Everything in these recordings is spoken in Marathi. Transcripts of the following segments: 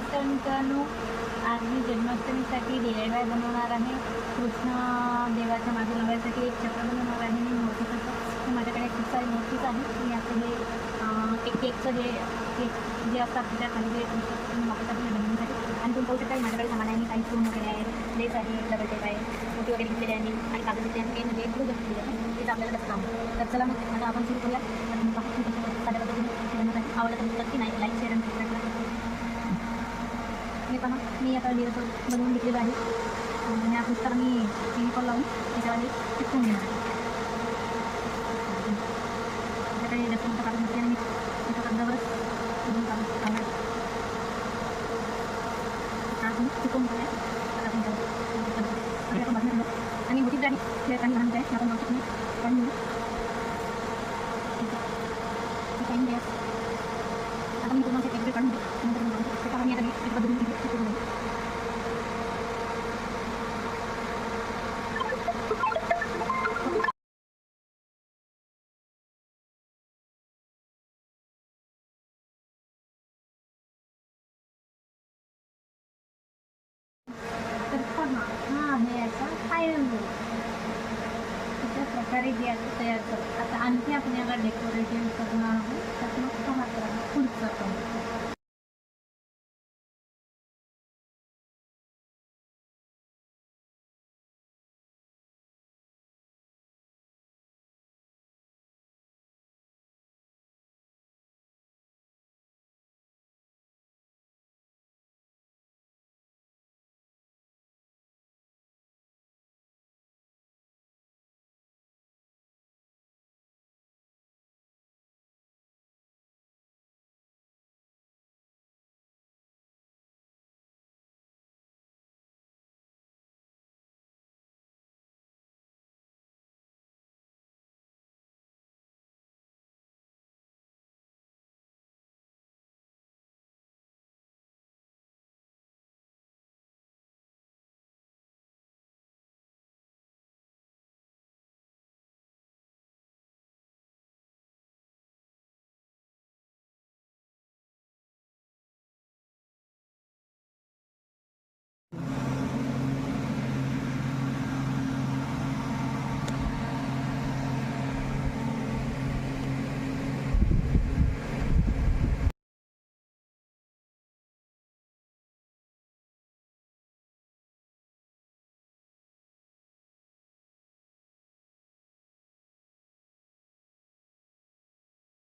नमस्कार मित्रांनो, आज मी जन्माष्टमीसाठी DIY बनवणार आहे. कृष्ण देवाच्या मागे लावायसाठी एक चक्र बनवणार आहे मी मूर्तीचं. माझ्याकडे खूप सारी मूर्तीच आहेत. मी आता हे एक केकचं केक जे असतात त्या खाली जे तुम्ही वापरतात हे बनवण्यासाठी. आणि तुम्ही पाहू शकता माझ्याकडे सामान आहे. काही स्पून वगैरे आहे, लेस आहे, डबल टेप आहे, मोठी वगैरे घेतलेली आहे आणि कागद घेतले आहे. म्हणजे एक ग्लू घेतलेली आहे. तेच आपल्याला कसं काम. तर चला मग आता आपण सुरू करूया. तर तुम्ही पाहू शकता साध्या पद्धतीने बनवण्यासाठी आवडत नक्की नाही लाईक शेअर आणि सबस्क्राईब करा. हे पहा मी आता लिहिलं बनवून घेतलेलं आहे आणि हा पुस्तक मी फेविकॉल लावून त्याच्यामध्ये चिपकून घेणार आहे. त्याच्याकडे जास्त मोठं काढून घेतले आणि मी एका कागदावरच काढणार चिपकून घेऊया. आपण बाजूला आणि मोठी गाडी हे काही घालत आहे आपण वाटत नाही काढून घेऊ. टाईम द्या. आता मी तुम्हाला एक काढून नंतर मी आता मी बदलून घेऊ. तर पहा हा आहे याचा फायनल लूक. अशा प्रकारे जे आता तयार करतो. आता आणखी आपण याला डेकोरेटिव्ह करणार आहोत. तर मग पहा करा पुढचं काम.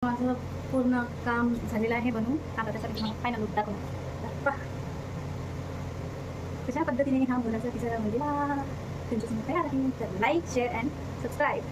माझं पूर्ण काम झालेलं आहे बनवून. आता त्यासाठी तुम्हाला फायनल लूक दाखवू. कशा पद्धतीने हा मुलाचा तिचा मंदिर तुमच्यासमोर तयार आहे. तर लाईक शेअर अँड सबस्क्राईब.